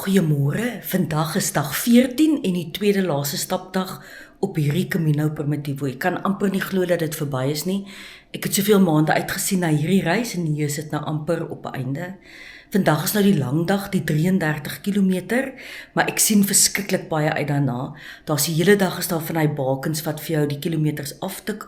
Goeiemôre, vandag is dag 14 en die tweede laaste stapdag op hierdie Camino Primitivo. Ek kan amper nie glo dat dit verby is nie. Ek het soveel maande uitgesien na hierdie reis en hier is dit nou amper op 'n einde. Vandag is nou die lang dag, die 33 km, maar ek sien verskriklik baie uit daarna. Daar's die hele dag is daar van hy bakens wat vir jou die kilometers aftik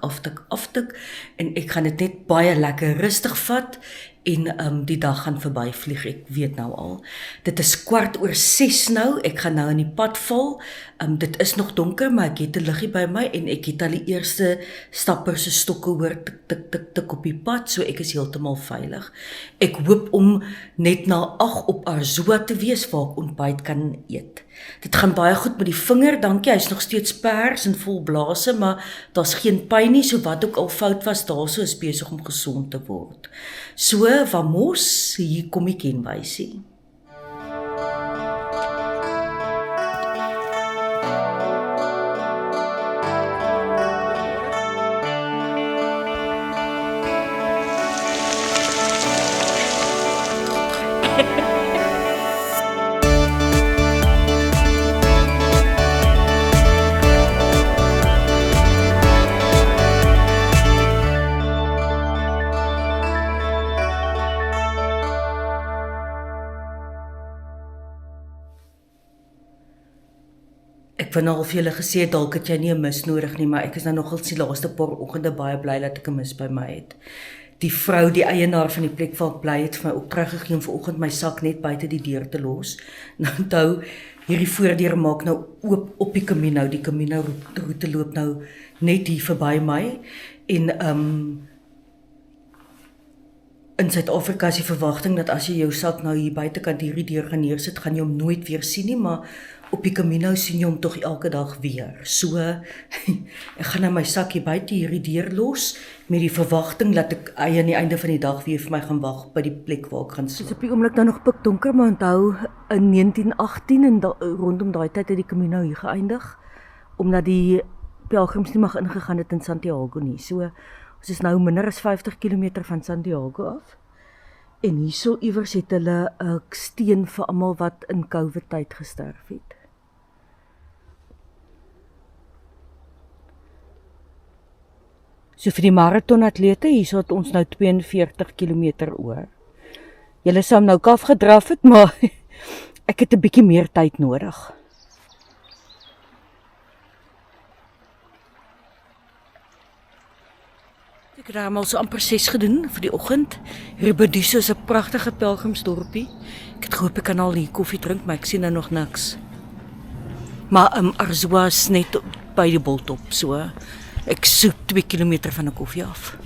en ek gaan dit net baie lekker rustig vat en die dag gaan verbyvlieg, ek weet nou al. Dit is 6:15 nou, ek gaan nou in die pad val. Dit is nog donker, maar ek het 'n liggie by my en ek het al die eerste stappers se stokke hoor tik op die pad, so ek is heeltemal veilig. Ek hoop om net na 8 op Arzua te wees waar ek ontbyt kan eet. Dit gaan baie goed met die vinger, dankie, hy's nog steeds pers en vol blase, maar daar's geen pyn nie, so wat ook al fout was, daarso is besig om gesond te word. So, vamos, hier kom die kenwysie. Ek wou nou al vir julle gesê, dalk het jy nie 'n mis nodig nie, maar ek is nou nogal die laaste paar oggende baie bly dat ek 'n mis by my het. Die vrou, die eienaar van die plek waar ek bly, het vir my opdrag gegee om vanoggend my sak net buite die deur te los. Nou onthou, hierdie voordeur maak nou oop op die Camino. Die Camino roete loop nou net hier verby my en in Suid-Afrika is die verwagting dat as jy jou sak nou hier buitekant hierdie deur gaan neersit, gaan jy hom nooit weer sien nie, maar op die Camino sien jy hom tog elke dag weer. So, ek gaan nou my sak hier buite hierdie deur los, met die verwagting dat ek aan die einde van die dag weer vir my gaan wag by die plek waar ek gaan slaap. Dit is op die oomblik nou nog pikdonker, maar onthou, in 1918 en rondom daai tyd het die Camino hier geëindig, omdat die pelgrims nie mag ingegaan het in Santiago nie. So, ons is nou minder as 50 km van Santiago af. En hierso iewers het hulle 'n steen vir almal wat in COVID tyd gesterf het. So vir die maratonatlete, hierso het ons nou 42 km oor. Julle sou nou kaf gedraf het, maar ek het 'n bietjie meer tyd nodig. Ek het almal so amper 6 gedoen vir die oggend. Rebediso is 'n pragtige pelgrimsdorpie. Ek het gehoop ek kan al hier koffie drink, maar ek sien nou nog niks. Maar Arzua is net by die Boltop, so ek soek 2 km van 'n koffie af.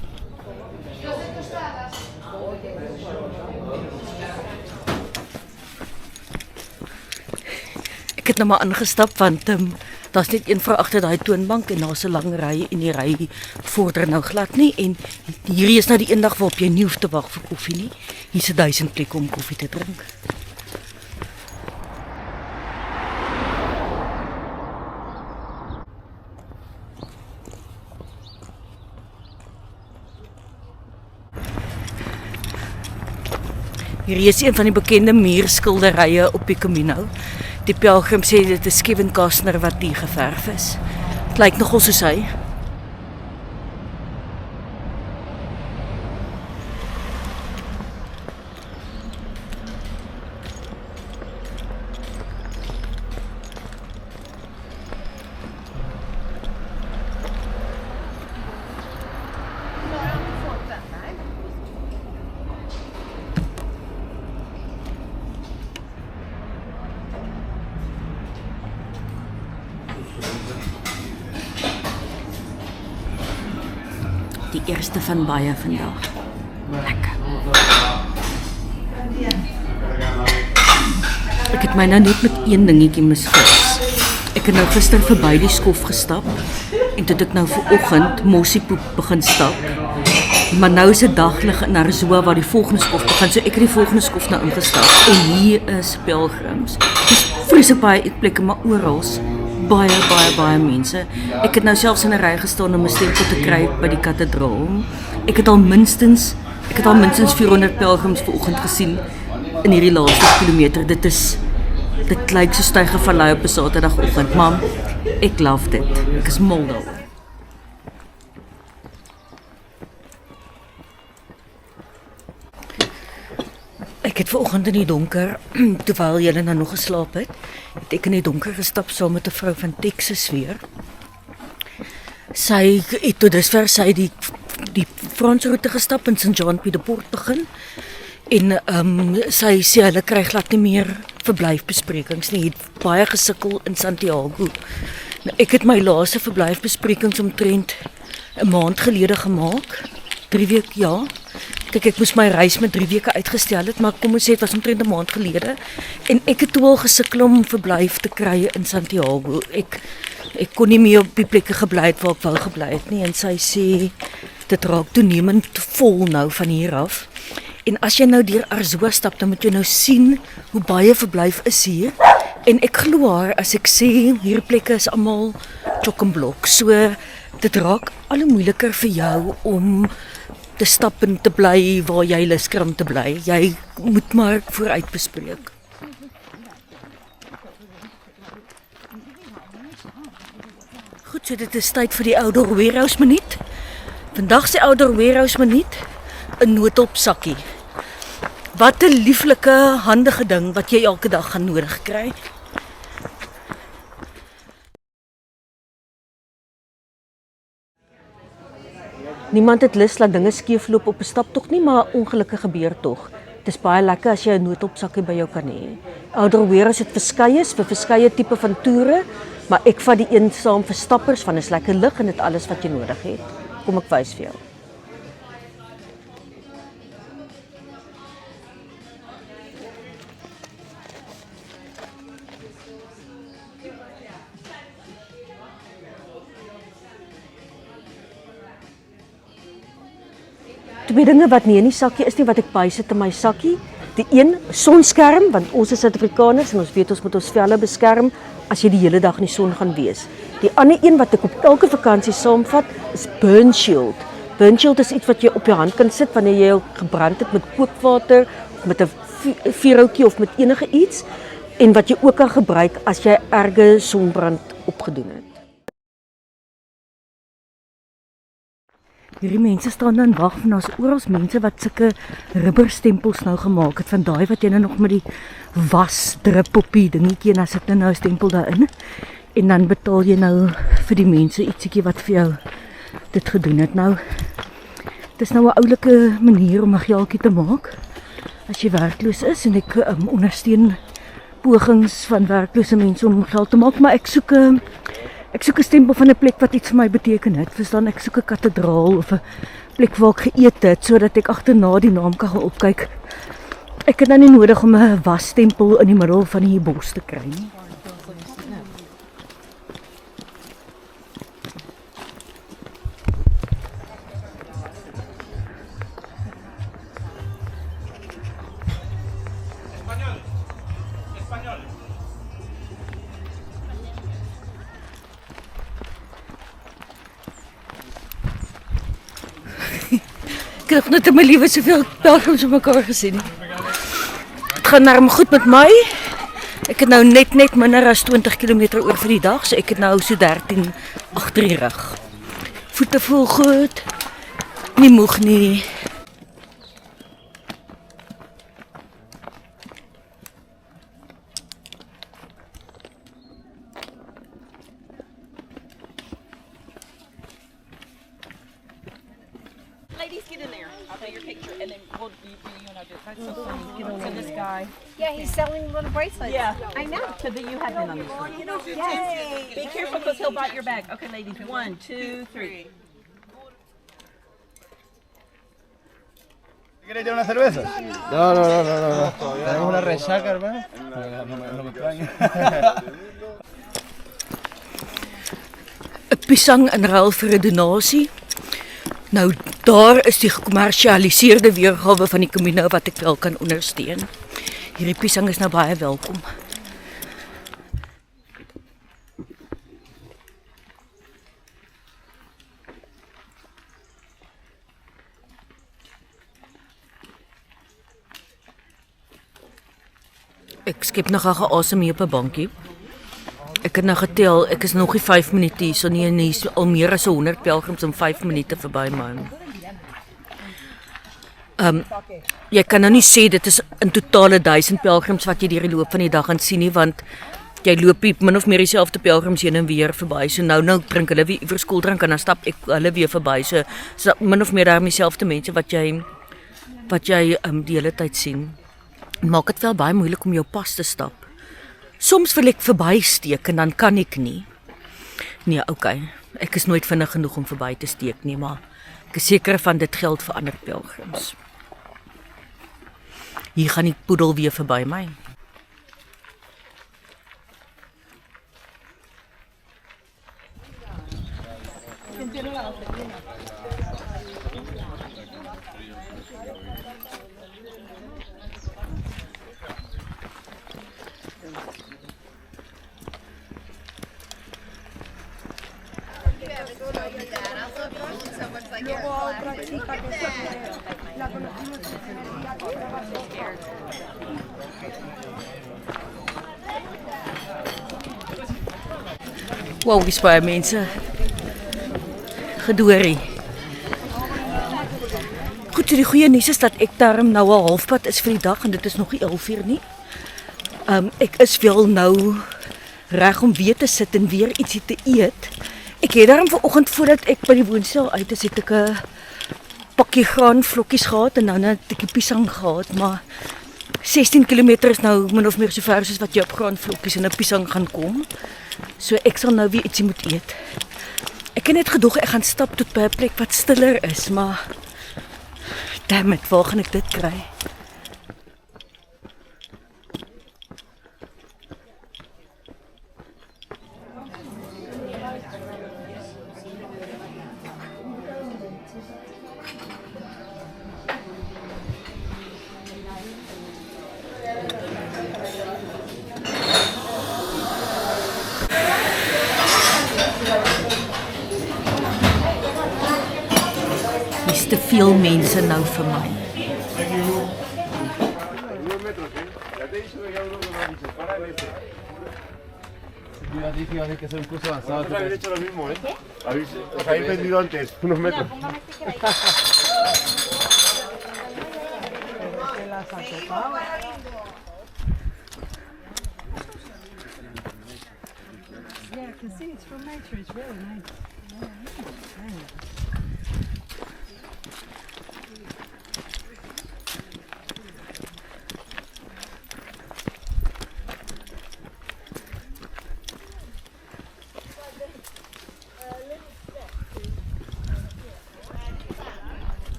Ek het nou maar aangestap want daar's net een vrou agter daai toonbank en daar's 'n lang ry en die ry vorder nou glad nie en hierdie is nou die eendag waarop jy nie hoef te wag vir koffie nie. Hier's 1000 plekke om koffie te drink. Hierdie is een van die bekende muurskilderye op die Camino. Die pelgrim sê dit is Kevin Costner wat die geverf is. Het lyk nogal soos hy. Die eerste van baie vandag. Lekker. Ek het my nou net met een dingetjie misgiss. Ek het nou gister verby die skof gestap en toe het ek nou vanoggend mossiepoep begin stap. Maar nou is dit daglig in Arzua waar die volgende skof begin, so ek het die volgende skof nou ingestap. En hier is pelgrims. Dis vreeslik baie eetplekke, maar oral baie mense. Ek het nou selfs in 'n ry gestaan om 'n stempel te kry by die kathedraal. Ek het al minstens 400 pelgrims vanoggend gesien in hierdie laaste kilometer. Dit is Dit lyk so Stygervallei op 'n Saterdagoggend, mam. Ek love dit. Ek is mal daaroor. Ek het vanoggend in die donker, terwyl julle nou nog geslaap het ek in die donker gestap saam met 'n vrou van Texas weer. Sy het tot dusver die Franse roete gestap in St. John Pied de Port begin. En sy sê hulle kry glad nie meer verblyfbesprekings nie. Het baie gesukkel in Santiago. Nou, ek het my laaste verblyfbesprekings omtrent 'n maand gelede gemaak. 3 weke, ja. Kyk, ek moes my reis met 3 weke uitgestel het, maar kom ons sê dit was omtrent 'n maand gelede. En ek het toe al gesukkel om verblyf te kry in Santiago. Ek kon nie meer op die plekke gebly het waar ek wou gebly het nie. En sy sê dit raak toenemend vol nou van hier af. En as jy nou deur Arzoa stap, dan moet jy nou sien hoe baie verblyf is hier. En ek glo haar as ek sê hierdie plekke is almal chock-en-block. So dit raak al hoe moeiliker vir jou om te stap en te bly waar jy lus kry om te bly. Jy moet maar vooruit bespreek. Goed, so dit is tyd vir die Outdoor Warehouse minuut. Vandag se Outdoor Warehouse minuut, 'n noodhulpsakkie. Wat 'n lieflike, handige ding wat jy elke dag gaan nodig kry. Niemand het lus dat dinge skeefloop op 'n staptog nie, maar ongelukke gebeur tog. Dit is baie lekker as jy 'n noodhulpsakkie by jou kan hê. Outdoor Warehouse het vir verskeie tipe van toere, maar ek vat die een saam vir stappers van 'n lekker lig en dit alles wat jy nodig het. Kom ek wys vir jou. Twee dinge wat nie in die sakkie is nie wat ek bysit in my sakkie. Die een, sonskerm, want ons is Suid-Afrikaners en ons weet ons moet ons velle beskerm as jy die hele dag in die son gaan wees. Die ander een wat ek op elke vakansie saamvat is burn shield. Burn shield is iets wat jy op jou hand kan sit wanneer jy gebrand het met kookwater of met 'n vuurhoutjie of met enige iets en wat jy ook kan gebruik as jy erge sonbrand opgedoen het. Hierdie mense staan dan wag en daar's oral mense wat sulke rubberstempels nou gemaak het van daai wat jy nou nog met die was drup op die dingetjie en dan sit nou 'n stempel daarin en dan betaal jy nou vir die mense ietsiekie wat vir jou dit gedoen het. Nou dis nou 'n oulike manier om 'n geldjie te maak as jy werkloos is en ek ondersteun pogings van werklose mense om geld te maak, maar ek soek 'n stempel van 'n plek wat iets vir my beteken het. Verstaan, ek soek 'n kathedraal of 'n plek waar ek geëet het sodat ek agterna die naam kan gaan opkyk. Ek het nou nie nodig om 'n wasstempel in die middel van die bos te kry nie. Ek het nog net in my lewe soveel pelgrims op mekaar gesien. Het gaan nou goed met my. Ek het nou net minder as 20 km oor vir die dag, so ek het nou so 13 agter die rug. Voete voel goed. Nie moeg nie. Ladies, get in there. I'll take your picture, and then we'll you and I do. That's so funny. Get on to this guy. Yeah, he's selling little bracelets. Yeah, I know. So that you have been on this one. Yes. Be careful because he'll bite your back. Okay, ladies. 1, 2, 3. ¿Quieres echar una cerveza? No. Tenemos una resaca, hermano. No me extraña. 'n Pisang in ruil vir 'n donasie. Nou daar is die gekommersialiseerde weergawe van die Camino wat ek wel kan ondersteun. Hierdie pisang is nou baie welkom. Ek skep nog gaga asem hier op 'n bankie. Ek het nou getel, ek is nog nie 5 minute hier, so nie so al meer as 100 pelgrims in 5 minute verby man. Jy kan nou nie sê dit is in totale 1000 pelgrims wat jy deur die loop van die dag gaan sien nie, want jy loop hier min of meer dieselfde pelgrims heen en weer verby. So nou drink hulle weer iewers koeldrank en dan stap ek hulle weer verby. So min of meer daarmee dieselfde mense wat jy die hele tyd sien. Maak dit wel baie moeilik om jou pas te stap. Soms wil ek verby steek en dan kan ek nie. Nee, okay. Ek is nooit vinnig genoeg om verby te steek nie, maar ek is seker van dit geld vir ander pelgrims. Hier gaan die poedel weer verby my. Wow, dis baie mense. Gedoorie. Goed, so die goeie nuus is dat ek daarom nou al halfpad is vir die dag en dit is nog nie 11:00 nie. Ek is wel nou reg om weer te sit en weer ietsie te eet. Ek het daarom vanoggend voordat ek by die woonstel uit is, het ek 'n pakkie graanvlokkies gehad en dan 'n tikkie piesang gehad, maar 16 km is nou min of meer so ver soos wat jy op graanvlokkies en 'n piesang gaan kom. So ek sal nou weer ietsie moet eet. Ek het net gedog ek gaan stap tot by 'n plek wat stiller is, maar damn it, waar gaan ek dit kry? Te veel mense nou vir my. Fíjate que es un curso avanzado. Nosotros habéis hecho lo mismo, ¿eh? Os habéis vendido antes, unos metros. Yeah, I can see it's from nature. It's really nice.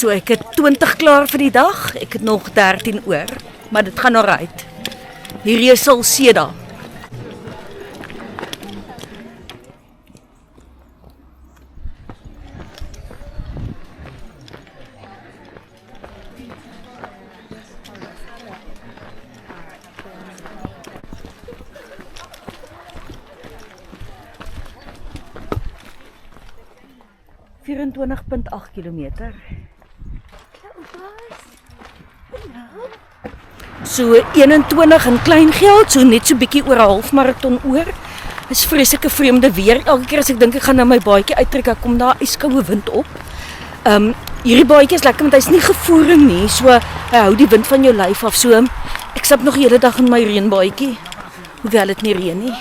So ek het 20 klaar vir die dag. Ek het nog 13 oor, maar dit gaan alright. Hierdie is al Seda. .8 kilometer. So 21 in klein geld, so net so bietjie oor 'n halfmaraton oor. Dis vreeslike vreemde weer. Elke keer as ek dink ek gaan nou my baadjie uittrek, dan kom daar yskoue wind op. Hierdie baadjie is lekker want hy's nie gevoering nie, so hy hou die wind van jou lyf af. So ek stap nog die hele dag in my reënbaadjie, hoewel dit nie reën nie.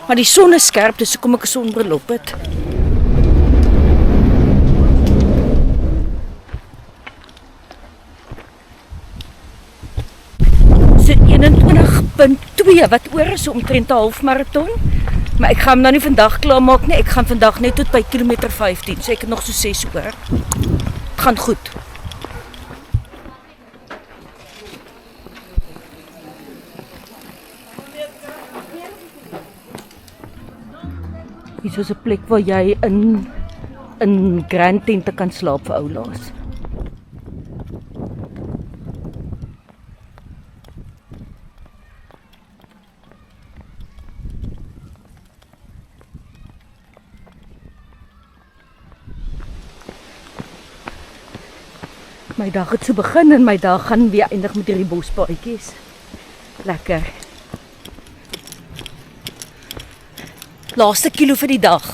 Maar die son is skerp, dus kom ek 'n sonbril op het. So 21.2 wat oor is omtrent 'n halfmaraton. Maar ek gaan hom nou nie vandag klaar maak nie. Ek gaan vandag net tot by kilometer 15. So ek het nog so 6 oor. Het gaan goed. Hier is 'n plek waar jy in grand tente kan slaap vir oulaas. My dag het so begin en my dag gaan weer eindig met hierdie bospaadjies. Lekker. Laaste kilo vir die dag.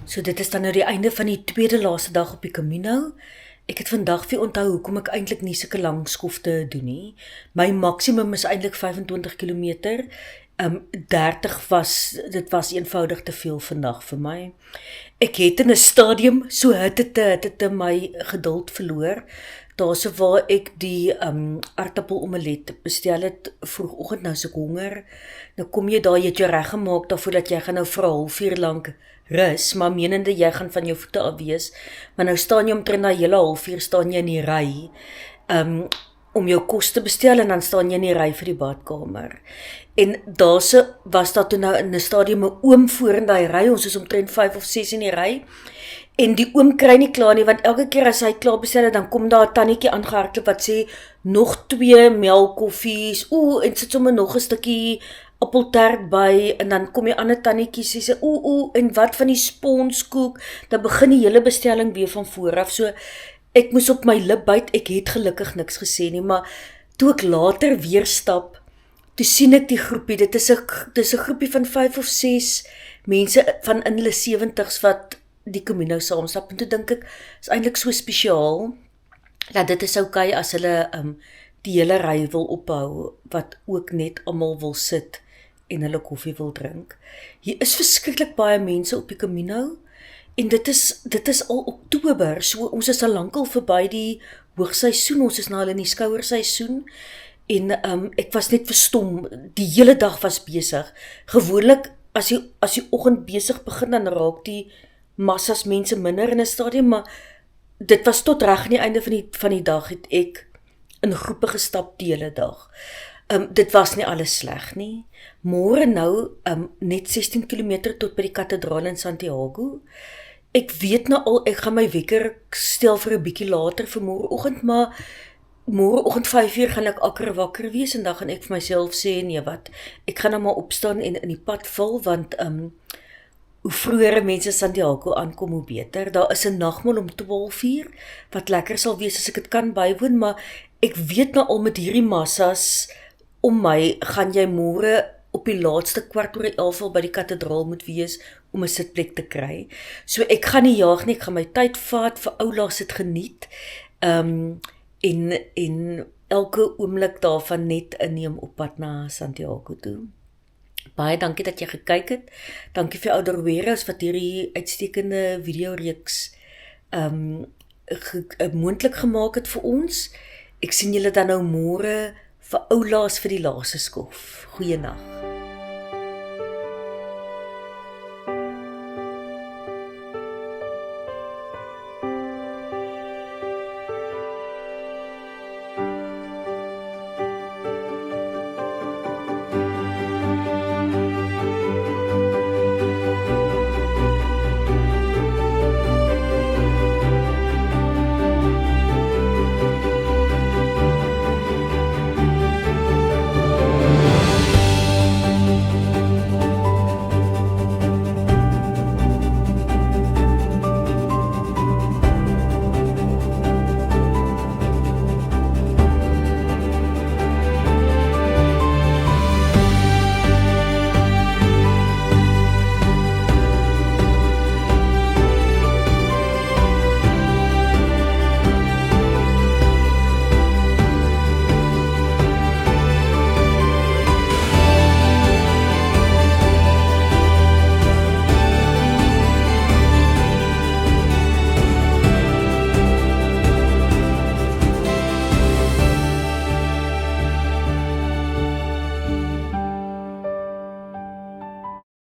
So dit is dan nou die einde van die tweede laaste dag op die Camino. Ek het vandag weer onthou hoekom ek eintlik nie sulke lang skofte doen nie. My maksimum is eintlik 25 km. 30 dit was eenvoudig te veel vandag vir my. Ek het in 'n stadium so het my geduld verloor. Daarso waar ek die aardappel-omelet bestel het vroegoggend, nou so ek honger. Nou kom jy daar, jy het jou reggemaak daarvoor dat jy gaan nou vir 'n halfuur lank rus, maar menende jy gaan van jou voete af wees, maar nou staan jy omtrent na hele halfuur staan jy in die ry om jou kos te bestel en dan staan jy in die ry vir die badkamer. En was daar toe nou in 'n stadium 'n oom voor in daai ry, ons is omtrent 5 of 6 in die ry. En die oom kry nie klaar nie, want elke keer as hy klaar bestel het, dan kom daar 'n tannetjie aangehardloop wat sê, nog 2 melkkoffies, en sit sommer nog 'n stukkie appeltert by, en dan kom die ander tannetjies, sê, en wat van die sponskoek, dan begin die hele bestelling weer van vooraf, so, ek moes op my lip byt, ek het gelukkig niks gesê nie, maar toe ek later weer stap, toe sien ek die groepie, dit is 'n groepie van 5 of 6 mense van in hulle 70's wat die Camino saamstap, en toe dink ek, is eintlik so spesiaal, dat dit is okay as hulle die hele ry wil ophou, wat ook net almal wil sit, en hulle koffie wil drink. Hier is verskriklik baie mense op die Camino, en dit is al Oktober, so ons is al lankal verby die hoogseisoen, ons is nou al in die skouerseisoen, en ek was net verstom, die hele dag was besig. Gewoonlik, as die oggend besig begin, dan raak die massas mense minder in 'n stadium, maar dit was tot reg aan die einde van die dag het ek in groepe gestap die hele dag. Dit was nie alles sleg nie. Môre nou net 16 km tot by die kathedraal in Santiago. Ek weet nou al, ek gaan my wekker stel vir 'n bietjie later vir môreoggend, maar môreoggend 5uur gaan ek akker wakker wees en dan gaan ek vir myself sê, nee wat, ek gaan nou maar opstaan en in die pad vul, want hoe vroeër mense Santiago aankom, hoe beter. Daar is 'n nagmaal om 12uur, wat lekker sal wees as ek dit kan bywoon, maar ek weet nou al met hierdie massas om my, gaan jy môre op die laaste 11:15 al by die kathedraal moet wees om 'n sitplek te kry. So ek gaan nie jaag nie, ek gaan my tyd vat, vir oulaas dit geniet, en elke oomblik daarvan net inneem op pad na Santiago toe. Baie dankie dat jy gekyk het. Dankie vir Ouderweras wat hierdie uitstekende videoreeks moontlik gemaak het vir ons. Ek sien julle dan nou môre vir oulaas vir die laaste skof. Goeienaand.